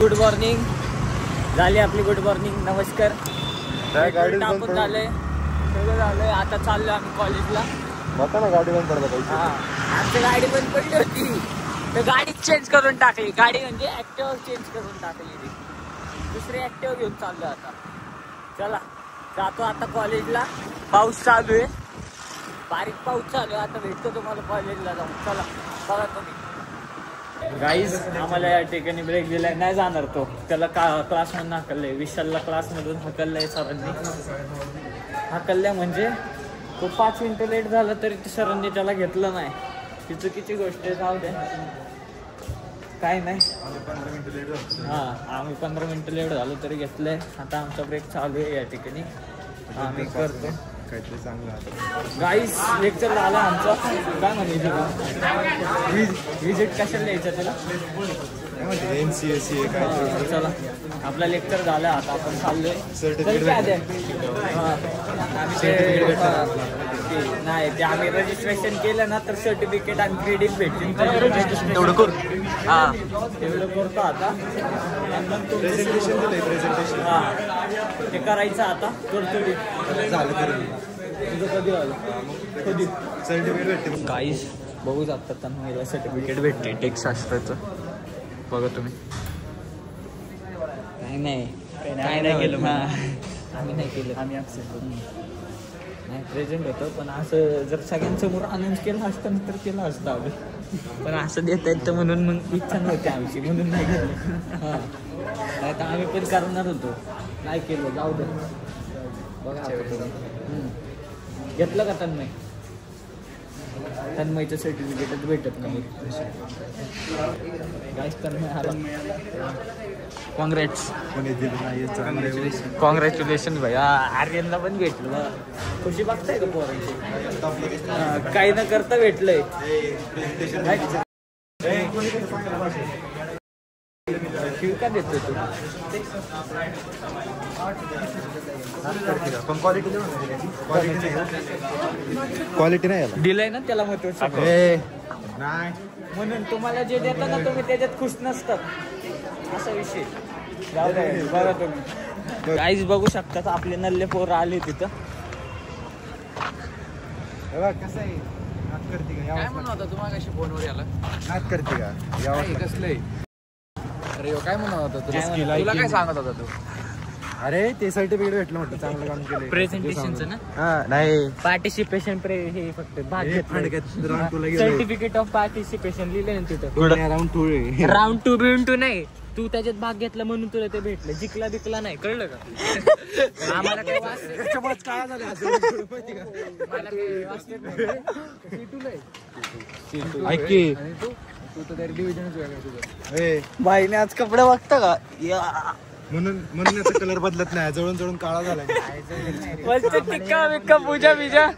Good morning झाली आपली. Good morning, नमस्कार. टाकून झालंय, सगळं झालंय. आता चाललो आम्ही कॉलेजला. गाडी बंद पडला. आमची गाडी बंद पडली होती तर गाडी चेंज करून टाकली. गाडी म्हणजे ऍक्टिव्हा चेंज करून टाकली. दुसरी ऍक्टिव्हा घेऊन चाललो आता. चला जातो आता कॉलेजला. पाऊस चालू आहे, बारीक पाऊस चालू आहे. आता भेटतो तुम्हाला कॉलेजला जाऊन. चला बघा तुम्ही. गाईज आम्हाला या ठिकाणी ब्रेक दिलाय, नाही जाणार तो. त्याला क्लासमधून हाकललंय. विशालला क्लासमधून हाकललंय सरांनी. हाकललंय म्हणजे तो 5 मिनिटं लेट झाला तरी सरांनी त्याला घेतलं नाही. ती चुकीची गोष्ट आहे. जाऊ द्या, काय नाही. आम्ही 15 मिनिटं लेट झालो तरी घेतलंय. आता आमचा ब्रेक चालू आहे या ठिकाणी. आम्ही करतो काहीतरी चांगलं. गाईस लेक्चर झाला आमचा. काय म्हणायचं विजिट कशाला द्यायचं त्याला? NCSE काय. चला आपला लेक्चर झाला. आता आपण चाललोय. नाही ते आम्ही रजिस्ट्रेशन केलं ना तर सर्टिफिकेट आणि क्रेडिट भेटतील. तेवढं करू. तेवढं करतो आता. ते करायचं आता. काहीच बघू शकतात त्यांना सर्टिफिकेट भेटते टेकशास्त्राचं. बघा तुम्ही. काय नाही केलं. आम्ही नाही केलं. आम्ही नाही प्रेझेंट होतं. पण असं जर सगळ्यांसमोर अनाऊन्स केलं असतं तर केलं असतं आम्ही. पण असं देता येतं म्हणून मग इच्छा नव्हती आमची, म्हणून नाही केलं. नाही तर आम्ही पण करणार होतो, नाही केलं. जाऊ दे. बघा घेतलं का तन्मय? तन्मयचं सर्टिफिकेटच भेटत नाही. कॉंग्रॅट्स. कॉंग्रॅच्युलेशन भाई. आर्यनला पण भेटलं. खुशी बघताय का पोरांची? काही न करता भेटलंय. का देतो तू? क्वालिटी नाही दिलंय ना त्याला महत्व. म्हणून तुम्हाला जे देतात ना तुम्ही त्याच्यात खुश नसतात, असा विषय. जाऊ द्या. बघा तुम्ही काहीच बघू शकतात. आपले नल्ले पोरं आले तिथं. कसं आहे, नाच करते का? काय म्हणत होता तुम्हाला कशी फोनवर याला? नाच करते का? यावं कसलंय? अरे काय म्हणत होता तुला? काय सांगत होता तू? अरे ते सर्टिफिकेट भेटलं म्हटलं, चांगलं काम केलं. प्रेझेंटेशनचं ना? नाही, पार्टिसिपेशन हे फक्त भाग घेतला. सर्टिफिकेट ऑफ पार्टिसिपेशन लिहिलंय ना तिथं. राऊंड 2 बिऊंड 2 नाही. तू त्याच्यात भाग घेतला म्हणून तुला ते भेटलं. जिंकला बिकला नाही, कळलं का? आम्हाला काय काय झालं ऐक की, तू तर तरी डिव्हिजनच वेगळं. बाईने आज कपडे बघता का? म्हणून याचा कलर बदलत नाही. जळून काळा झालाय. टिक्का बिक्का पूजा बिजा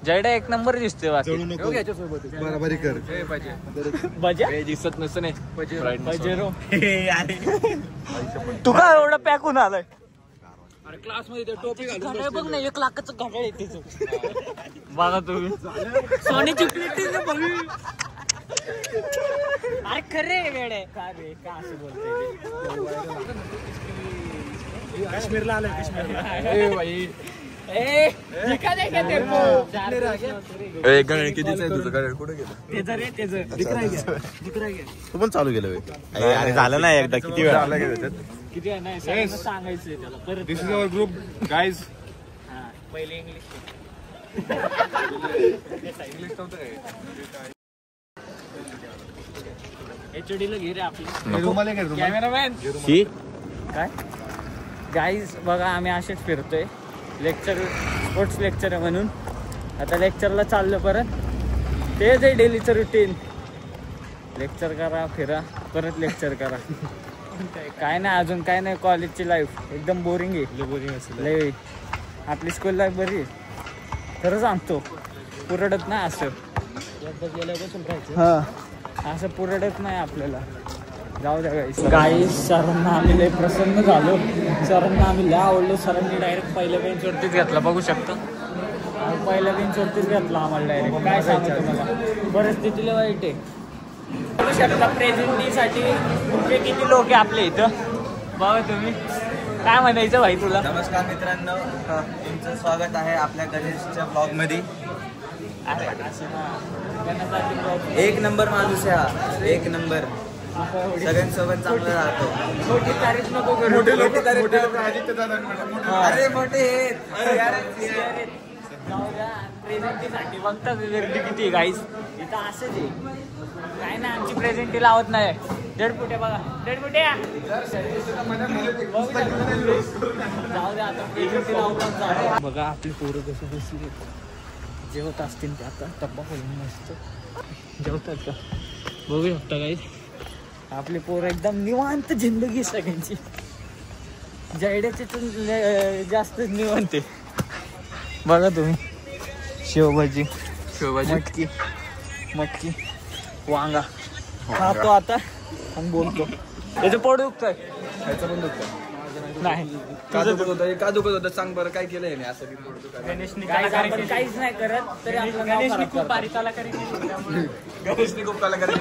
जयडा एक नंबर दिसतोय. बराबरी कर. बजा दिसत नसतं नाही. तू काय एवढं पॅकून आलाय? अरे क्लास मध्ये टोपी घालून बघ ना, 1 लाखाचं घड्याळ आहे तिचं. बघा तुम्ही. सोन्याची प्लेट. अरे खरे वेळ का रे? का असं बोलतोय? काश्मीरला आलंय. काश्मीरला कितीच आहे तुझं गाडी? कुठे गेलं? तू पण चालू केलं. अरे झालं नाही एकदा. किती वेळा आला किती आहे? नाही सांगायचंय त्याला परत. दिस इज अवर ग्रुप गाईज. पहिले इंग्लिश नव्हतं काय? HOD ला घे रे आपली कॅमेरामॅन. काय गाईज बघा, आम्ही असेच फिरतोय. लेक्चर स्पोर्ट्स लेक्चर आहे म्हणून आता लेक्चरला चाललं. परत तेच आहे डेलीचं रुटीन. लेक्चर करा, फिरा, परत लेक्चर करा. काय नाही, अजून काय नाही. कॉलेजची लाईफ एकदम बोरिंग आहे. बोरिंग असेल. लय. आपली स्कूल लाईफ बरी आहे खरं सांगतो. पुरडत नाही असं. असं पुरडत नाही आपल्याला. जाऊ द्या गाईस. सरांना आम्ही लय प्रसन्न झालो. सरांना आम्ही लय आवडलो. सरांनी डायरेक्ट पहिल्या बेंचवरतीच घेतला. बघू शकता पहिल्या बेंचवरतीच घेतला आम्हाला डायरेक्ट. काय सांगतो तुम्हाला, परिस्थिती लय वाईट आहे. शकता प्रेझेंटीसाठी कुठे किती लोक आहे आपल्या इथं. बघा तुम्ही. काय म्हणायचं भाई तुला? नमस्कार मित्रांनो, तुमचं स्वागत आहे आपल्या गणेशच्या ब्लॉग मध्ये. अरे असं ना, गणपती ब्लॉग. एक नंबर माणूस आहे हा, एक नंबर. सगळ्यांसोबत चांगलं राहतो. छोटी तारीफ नको करू. मोठे लोक अरे मोठे प्रेझेंटीसाठी बघतात गर्दी किती गाईस इथं. असंच आहे काय ना, आमची प्रेझेंटी लावत नाही. दडपुटे बघा, दडपुटे जाऊ द्या आता प्रेझेंटी लावतात. बघा आपली पोरं कशी बसली जेवत असतील ते. आता टप्पा खोलून मस्त जेवतात का बघू शकता गाईस. आपली पोरं एकदम निवांत जिंदगी सगळ्यांची. जयड्याची तर जास्त निवांत आहे. बघा तुम्ही. शेवभाजी, मटकी मटकी वांगा खातो आता आणि बोलतो. याचं पोट दुखतंय. ह्याचं पण दुखतं नाही का दुखत होतं? का दुखत होतं सांग बरं, काय केलंय मी असं की पोट दुखायला? आपण काहीच नाही करत तरी आपलं गणेशनी खूप भारी कलाकारी केली. गणेशने खूप कलाकारी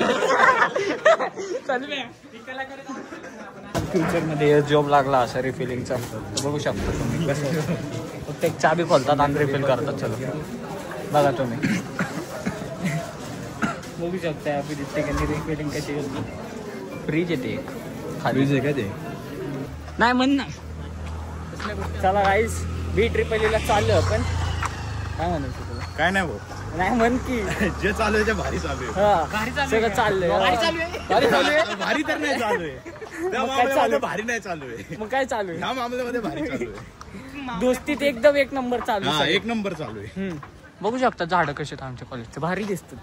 फ्युचर मध्ये जॉब लागला असं रिफिलिंगचा बघू शकता तुम्ही. कसं फक्त एक चाबी खोलतात आणि रिफिल करतात. चलो बघा तुम्ही. बघू शकता आपली ठिकाणी रिफिलिंग कशी होती. फ्रीज येते एक खाली आहे का ते? नाही म्हण ना. चला गाईस B-ट्रिपलीला चाललो आपण. काय म्हणायचं तुला? काय नाही भाऊ, नाही म्हण की जे चालू आहे ते भारी चालू आहे. हा सगळं चाललंय. भारी चालू आहे. भारी तर नाही चालू आहे, त्या मग काय चालू? मामल्यामध्ये भारी नाही चालू आहे. मग काय चालू आहे? ह्या मामल्यामध्ये भारी चालू आहे. दोस्तीत एकदम एक नंबर चालू हा, आहे. एक नंबर चालू आहे. बघू शकता झाडं कशी आहेत आमच्या कॉलेजचे. भारी दिसतात.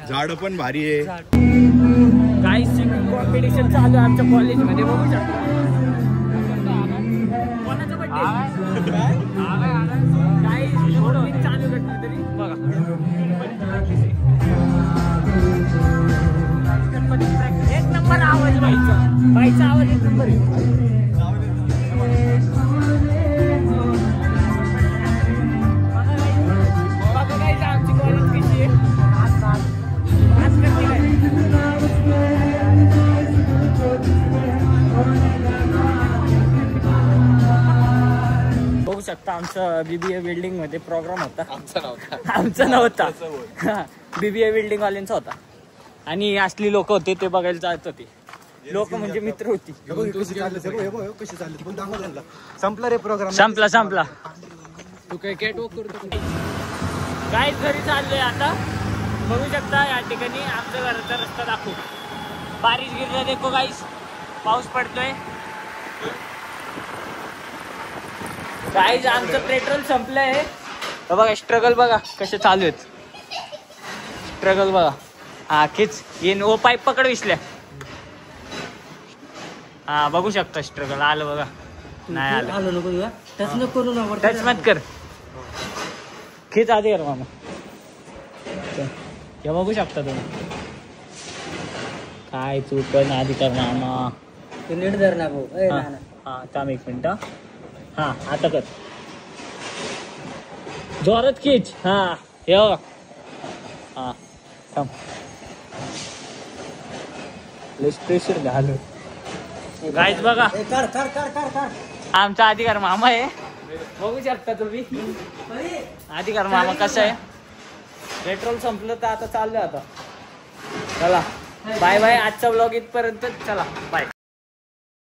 झाड पण भारी आहे. काही सिंगिंग कॉम्पिटिशन चालू आहे आमच्या कॉलेजमध्ये. बघू शकता. कोणाचा बड्डे काही चालू घडली तरी बघा. एक नंबर आवाज बाईचा आवाज एक नंबर आहे. बघा काही आमची कॉलेज कशी आहे. आज करते काय. बघू शकता आमचं BBA बिल्डिंग मध्ये प्रोग्राम होता. आमचा नव्हता BBA बिल्डिंग वाल्यांचा होता. आणि असली लोक होते ते बघायला जात होते. लोक म्हणजे मित्र होती. संपला रे प्रोग्राम. संपला. तू काय कॅट वॉक करतो? काय घरी चाललोय आता. बघू शकता या ठिकाणी आमच्या घराचा रस्ता दाखवू. बारिश गिरला देखो गाईस. पाऊस पडतोय. गाईज आमचं पेट्रोल संपलंय. बघा स्ट्रगल बघा कसे चालू आहेत. स्ट्रगल बघा. हा खिच येईन ओ पाईप पकड विसल्या. हा बघू शकता स्ट्रगल आलं बघा. नाही आलं. टच मत कर. खिच आधी कर मामा. हे बघू शकता तुम्ही. काय चुकन आधी कर मामा. नीट धर ना भाऊ. हा थांब एक मिनिट. हा आता कर. जोरात खिच. हा हे हा थांब. प्रेशर झालं गाईज बघा. आमचा अधिकार मामा आहे. बघू शकता तुम्ही. अधिकार मामा कसा आहे. पेट्रोल संपलं तर आता चाललं आता. चला बाय बाय. आजचा व्लॉग इथपर्यंत. चला बाय.